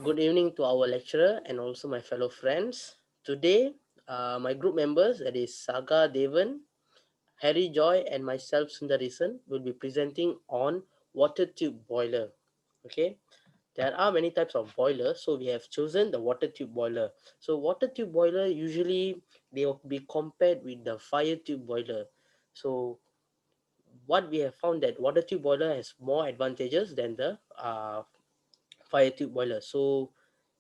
Good evening to our lecturer and also my fellow friends. Today, my group members, that is Saga Devan, Harry Joy, and myself Sundarisan, will be presenting on water tube boiler. Okay, there are many types of boilers, so we have chosen the water tube boiler. So, water tube boiler usually they will be compared with the fire tube boiler. So, what we have found that water tube boiler has more advantages than the fire tube boiler. So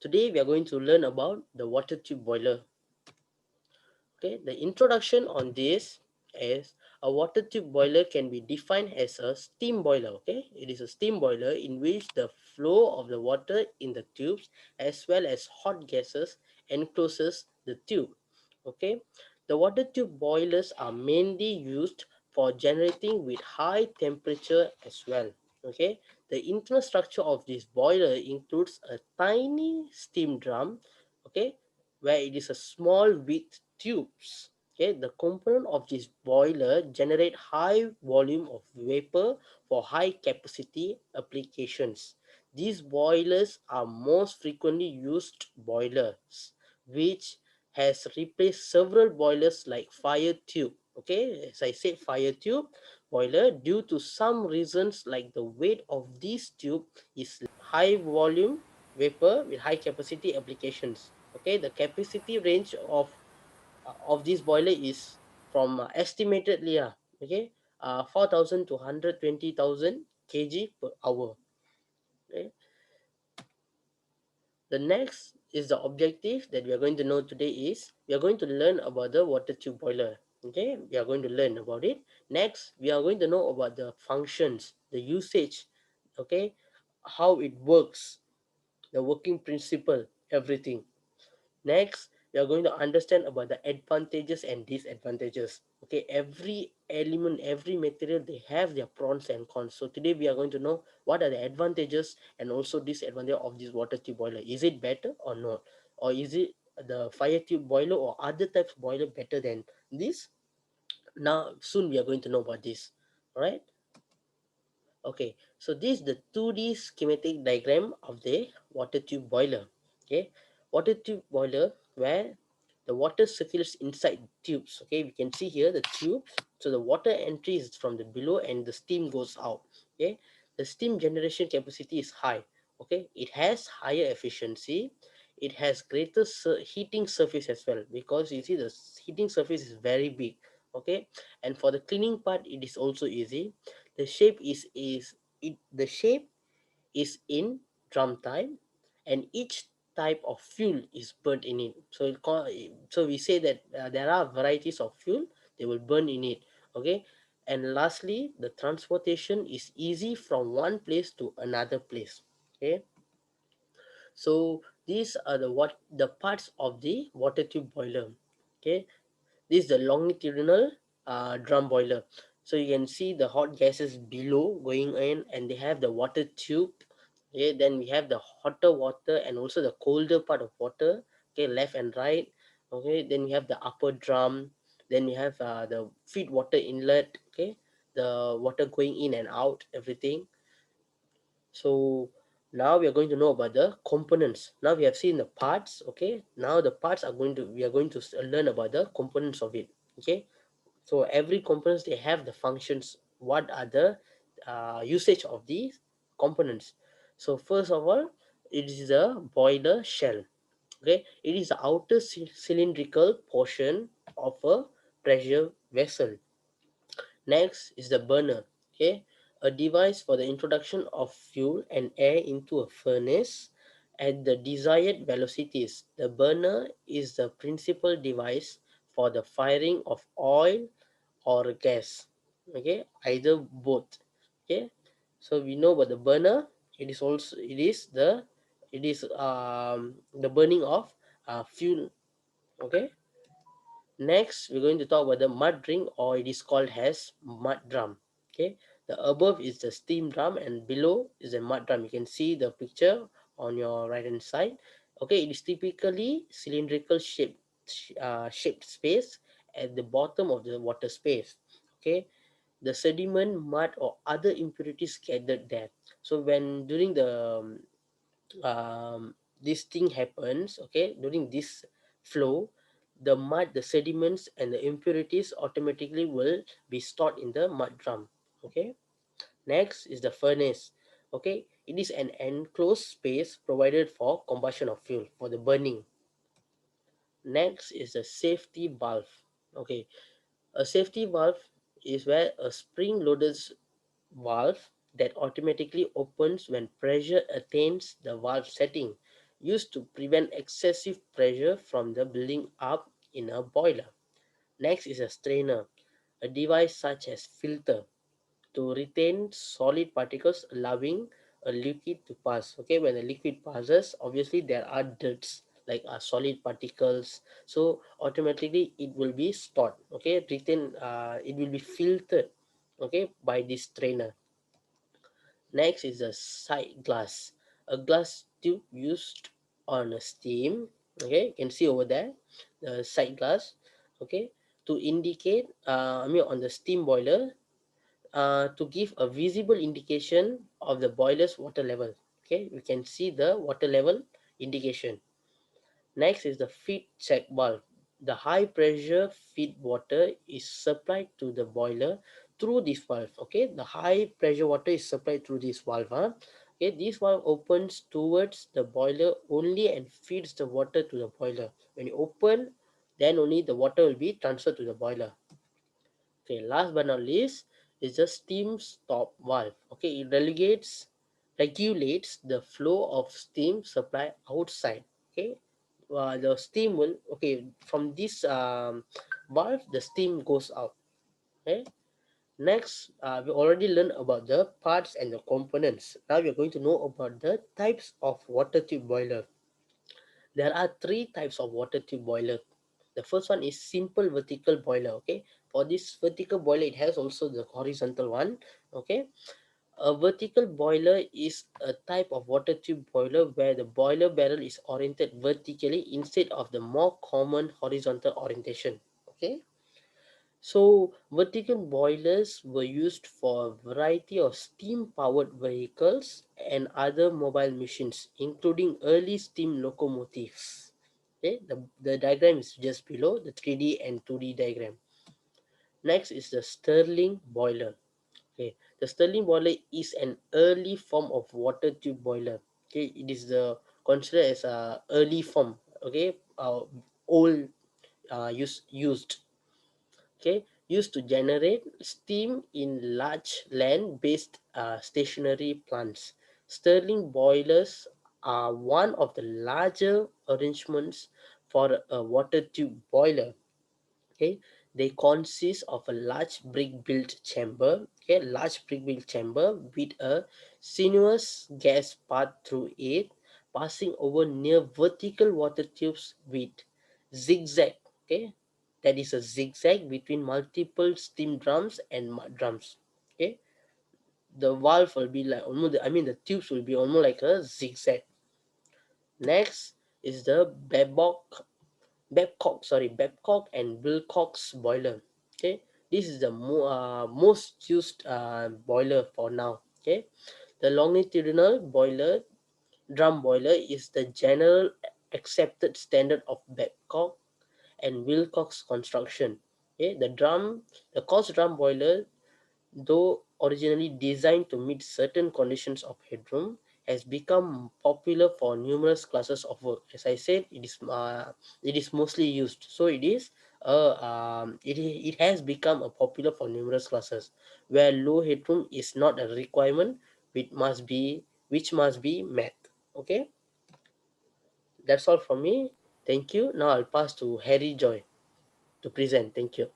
today we are going to learn about the water tube boiler. Okay, the introduction on this is a water tube boiler can be defined as a steam boiler. Okay, it is a steam boiler in which the flow of the water in the tubes as well as hot gases encloses the tube. Okay, the water tube boilers are mainly used for generating with high temperature as well. Okay, the internal structure of this boiler includes a tiny steam drum, okay, where it is a small width tubes. Okay, the component of this boiler generate high volume of vapor for high capacity applications. These boilers are most frequently used boilers, which has replaced several boilers like fire tube. Okay, as I said, fire tube boiler due to some reasons like the weight of this tube is high volume vapor with high capacity applications. Okay, the capacity range of this boiler is from estimatedly okay 4,000 to 120,000 kg per hour. Okay, the next is the objective that we are going to know today is we are going to learn about the water tube boiler. Okay, we are going to learn about it. Next, we are going to know about the functions, the usage, okay, how it works, the working principle, everything. Next, we are going to understand about the advantages and disadvantages. Okay, every element, every material, they have their pros and cons. So today we are going to know what are the advantages and also disadvantages of this water tube boiler. Is it better or not? Or is it the fire tube boiler or other types of boiler better than this? Now, soon we are going to know about this. All right. Okay, so this is the 2D schematic diagram of the water tube boiler. Okay, water tube boiler where the water circulates inside tubes. Okay, we can see here the tube. So the water entry is from the below and the steam goes out. Okay, the steam generation capacity is high. Okay, it has higher efficiency. It has greater heating surface as well because you see the heating surface is very big. Okay, and for the cleaning part, it is also easy. The shape is it the shape is in drum type, and each type of fuel is burnt in it. So so we say that there are varieties of fuel they will burn in it. Okay, and lastly, the transportation is easy from one place to another place. Okay, so these are the parts of the water tube boiler. Okay, this is the longitudinal drum boiler. So you can see the hot gases below going in, and they have the water tube. Okay, then we have the hotter water and also the colder part of water. Okay, left and right. Okay, then we have the upper drum. Then we have the feed water inlet. Okay, the water going in and out, everything. So now we are going to know about the components. Now we have seen the parts. Okay, now the parts are going to we are going to learn about the components of it. Okay, so every components they have the functions. What are the usage of these components? So first of all, it is the boiler shell. Okay, it is the outer cylindrical portion of a pressure vessel. Next is the burner. Okay, a device for the introduction of fuel and air into a furnace at the desired velocities. The burner is the principal device for the firing of oil or gas. Okay, either both. Okay, so we know about the burner. It is the burning of fuel. Okay, next, we're going to talk about the mud ring, or it is called as mud drum. Okay, the above is the steam drum, and below is the mud drum. You can see the picture on your right hand side. Okay, it is typically cylindrical shaped space at the bottom of the water space. Okay, the sediment, mud, or other impurities gathered there. So when during the this thing happens, okay, during this flow, the mud, the sediments and the impurities automatically will be stored in the mud drum. Okay. Next is the furnace. Okay, it is an enclosed space provided for combustion of fuel for the burning. Next is the safety valve. Okay, a safety valve is where a spring loaded valve that automatically opens when pressure attains the valve setting, used to prevent excessive pressure from the building up in a boiler. Next is a strainer, a device such as filter to retain solid particles, allowing a liquid to pass. Okay, when the liquid passes, obviously there are dirts like solid particles, so automatically it will be stored. Okay, retain, it will be filtered, okay, by this strainer. Next is a side glass, a glass tube used on a steam. Okay, you can see over there the side glass. Okay, to indicate, I mean on the steam boiler, to give a visible indication of the boiler's water level. Okay, we can see the water level indication. Next is the feed check valve. The high pressure feed water is supplied to the boiler through this valve. Okay, the high pressure water is supplied through this valve. Huh? Okay, this valve opens towards the boiler only and feeds the water to the boiler. When you open, then only the water will be transferred to the boiler. Okay, last but not least is the steam stop valve. Okay, it regulates the flow of steam supply outside. Okay, the steam will, okay, from this valve the steam goes out. Okay, next we already learned about the parts and the components. Now we are going to know about the types of water tube boiler. There are three types of water tube boiler. The first one is simple vertical boiler. Okay, for this vertical boiler it has also the horizontal one. Okay, a vertical boiler is a type of water tube boiler where the boiler barrel is oriented vertically instead of the more common horizontal orientation. Okay, so vertical boilers were used for a variety of steam powered vehicles and other mobile machines, including early steam locomotives. Okay, the diagram is just below the 3D and 2D diagram. Next is the Stirling boiler. Okay, the Stirling boiler is an early form of water tube boiler. Okay, it is the considered as a early form. Okay, old used. Okay, used to generate steam in large land-based stationary plants. Stirling boilers are one of the larger arrangements for a water tube boiler. Okay, they consist of a large brick built chamber. Okay, large brick built chamber with a sinuous gas path through it, passing over near vertical water tubes with zigzag. Okay, that is a zigzag between multiple steam drums and mud drums. Okay, the valve will be like almost, I mean the tubes will be almost like a zigzag. Next is the Babcock and Wilcox boiler. Okay, this is the most used boiler for now. Okay, the longitudinal boiler, drum boiler, is the general accepted standard of Babcock and Wilcox construction. Okay, the cost drum boiler, though originally designed to meet certain conditions of headroom, has become popular for numerous classes of work. As I said, it is mostly used, so it has become a popular for numerous classes where low headroom is not a requirement, which must be met. Okay, that's all from me. Thank you. Now I'll pass to Harry Joy to present. Thank you.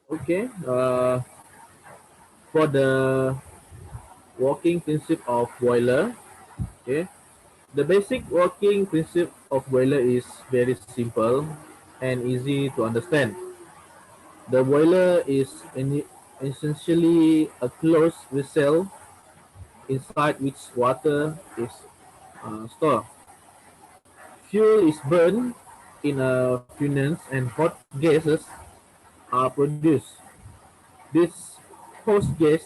Okay. For the working principle of boiler, okay, the basic working principle of boiler is very simple and easy to understand. The boiler is essentially a closed vessel inside which water is stored. Fuel is burned in a furnace and hot gases are produced. This hot gas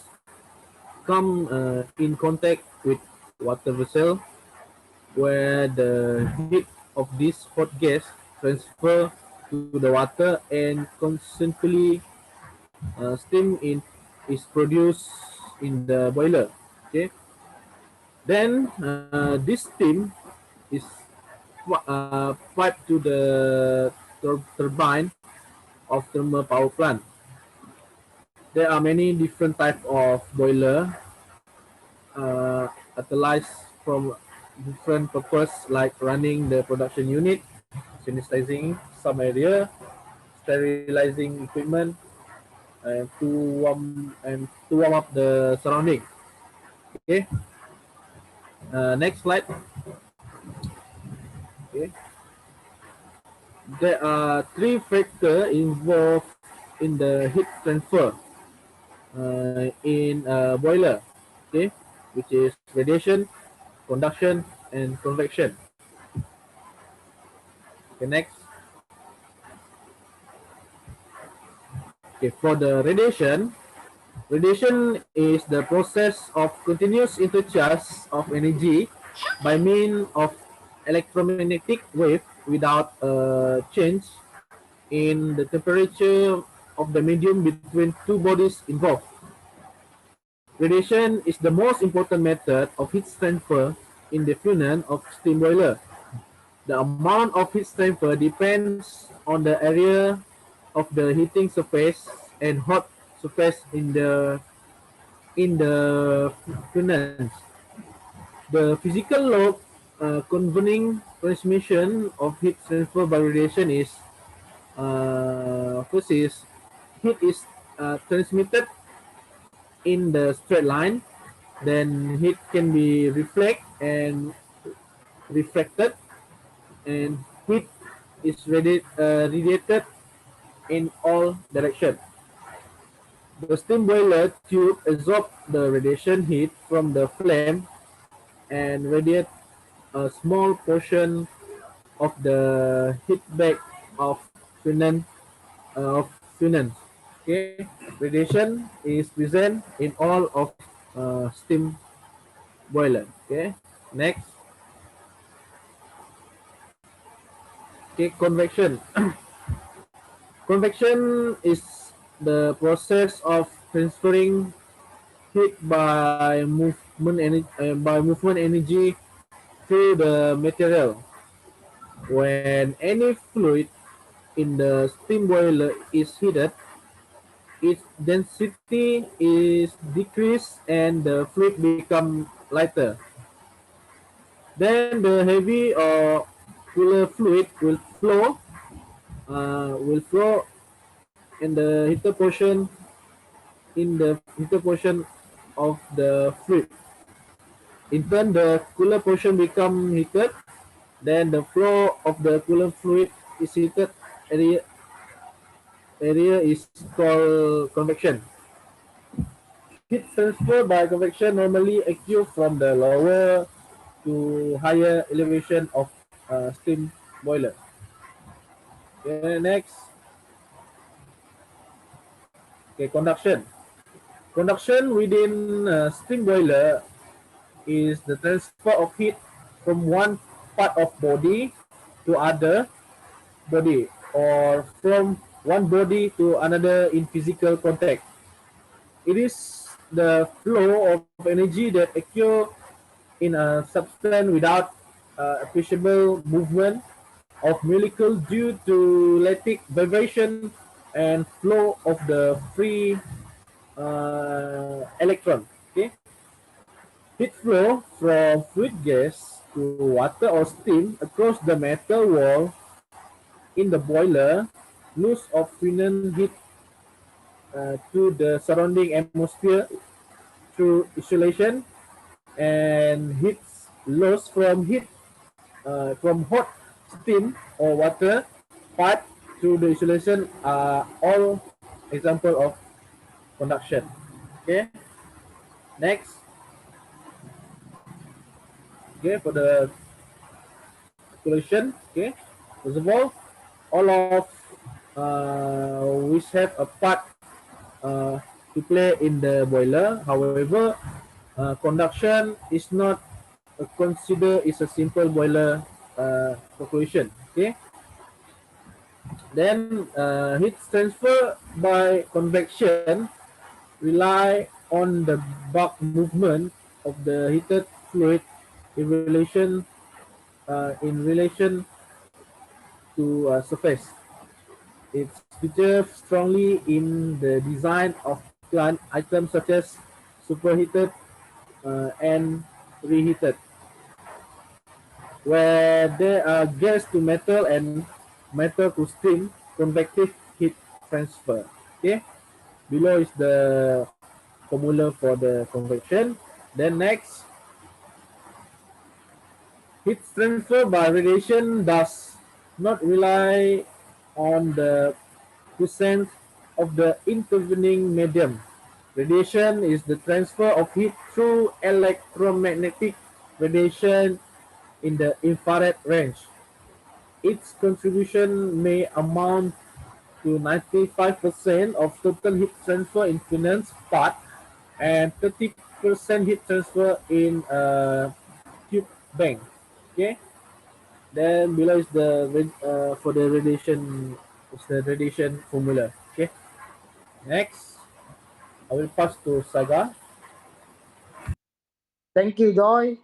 come in contact with water vessel where the heat of this hot gas transfer to the water and constantly steam is produced in the boiler. Okay, then this steam is piped to the turbine of thermal power plant. There are many different types of boiler utilized from different purpose like running the production unit, sanitizing some area, sterilizing equipment, and to warm up the surrounding. Okay. Next slide. Okay. There are three factors involved in the heat transfer in a boiler. Okay, which is radiation, conduction, and convection. Okay, next. Okay, for the radiation is the process of continuous interchange of energy by means of electromagnetic wave without a change in the temperature of the medium between two bodies involved. Radiation is the most important method of heat transfer in the funnel of steam boiler. The amount of heat transfer depends on the area of the heating surface and hot surface in the funnels. The physical law governing transmission of heat transfer by radiation is first is heat is transmitted in the straight line, then heat can be reflect and refracted, and heat is radiated in all direction. The steam boiler tube absorbs the radiation heat from the flame and radiate a small portion of the heat back of funnel of funnels. Okay, radiation is present in all of steam boiler. Okay, next. Okay, convection. Convection is the process of transferring heat by movement energy through the material. When any fluid in the steam boiler is heated, its density is decreased and the fluid become lighter. Then the heavy or cooler fluid will flow in the heater portion of the fluid. In turn, the cooler portion become heated. Then the flow of the coolant fluid is heated area is called convection. Heat transfer by convection normally occurs from the lower to higher elevation of steam boiler. Okay, next. Okay, conduction. Conduction within steam boiler is the transfer of heat from one part of body to other body or from one body to another in physical contact. It is the flow of energy that occurs in a substance without appreciable movement of molecule due to lattice vibration and flow of the free electron. Okay, heat flow from fluid gas to water or steam across the metal wall in the boiler, loss of funnel heat to the surrounding atmosphere through insulation, and heat loss from hot steam or water pipe through the insulation are all example of conduction. Okay, next. Okay, for the calculation. Okay, first of all of which have a part to play in the boiler. However, conduction is not consider is a simple boiler calculation. Okay, then heat transfer by convection rely on the bulk movement of the heated fluid in relation to surface. It's featured strongly in the design of plant items such as superheated and reheated, where there are gas to metal and metal to steam convective heat transfer. Okay, below is the formula for the convection. Then next, heat transfer by radiation does not rely on the presence of the intervening medium. Radiation is the transfer of heat through electromagnetic radiation in the infrared range. Its contribution may amount to 95% of total heat transfer in finance part and 30% heat transfer in tube bank. Okay. Then below is the for the radiation is the radiation formula. Okay. Next, I will pass to Saga. Thank you, Joy.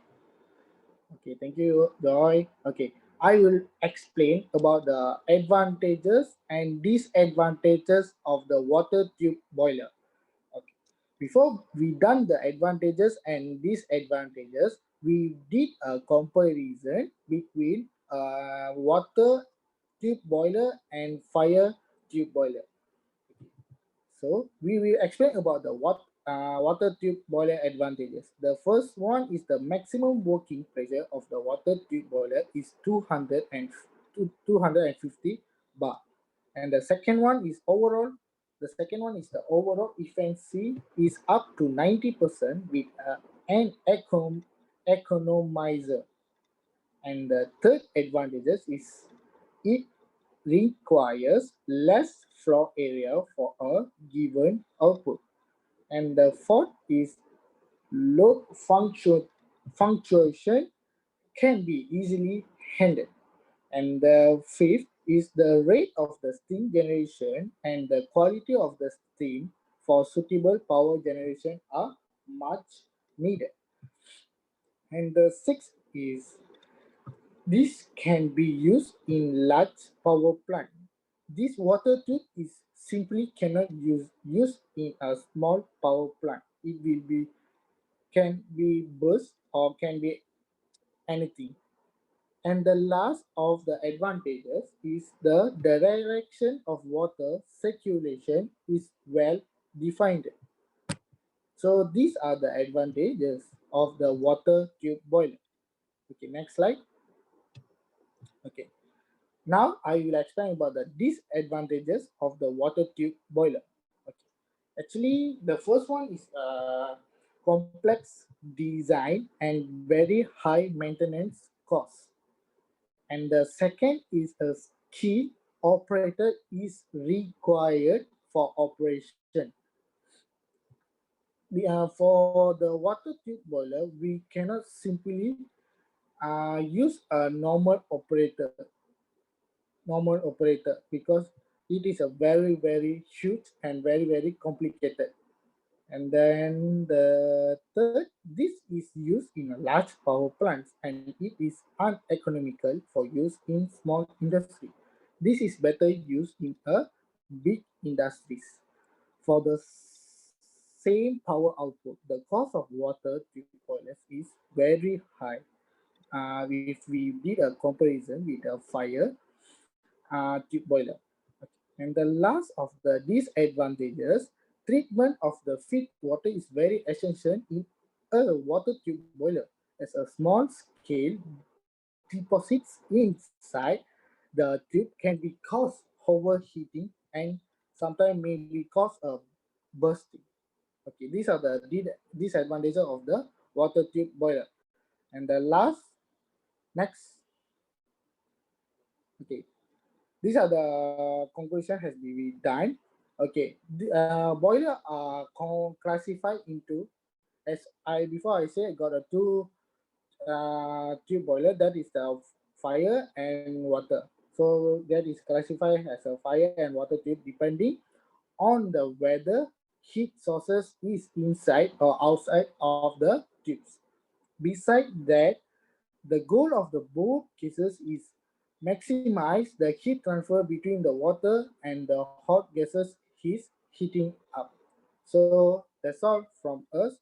Okay, thank you, Joy. Okay, I will explain about the advantages and disadvantages of the water tube boiler. Okay. Before we done the advantages and disadvantages, we did a comparison between water tube boiler and fire tube boiler. So we will explain about the water tube boiler advantages. The first one is the maximum working pressure of the water tube boiler is 250 bar. And the second one is overall. The second one is the overall efficiency is up to 90% with an economizer. And the third advantages is it requires less floor area for a given output. And the fourth is load fluctuation can be easily handled. And the fifth is the rate of the steam generation and the quality of the steam for suitable power generation are much needed. And the sixth is this can be used in large power plant. This water tube is simply cannot use used in a small power plant. It will be can be burst or can be anything. And the last of the advantages is the direction of water circulation is well defined. So these are the advantages of the water tube boiler. Okay, next slide. Okay. Now I will explain about the disadvantages of the water tube boiler. Okay. Actually, the first one is complex design and very high maintenance cost. And the second is a key operator is required for operation. For the water tube boiler, we cannot simply use a normal operator because it is a very huge and very complicated. And then the third, this is used in a large power plants and it is uneconomical for use in small industry. This is better used in a big industries. For the same power output, the cost of water tube boilers is very high. If we did a comparison with a fire tube boiler. And the last of the disadvantages, treatment of the feed water is very essential in a water tube boiler as a small scale deposits inside the tube can be cause overheating and sometimes may be cause of bursting. Okay, these are the disadvantages of the water tube boiler. And the last, next, okay, these are the conclusion has been done. Okay, the boiler are classified into as I before I say I got a two tube boiler, that is the fire and water. So that is classified as a fire and water tube depending on the whether heat sources is inside or outside of the tubes. Besides that, the goal of the both cases is maximize the heat transfer between the water and the hot gases he's heating up. So that's all from us.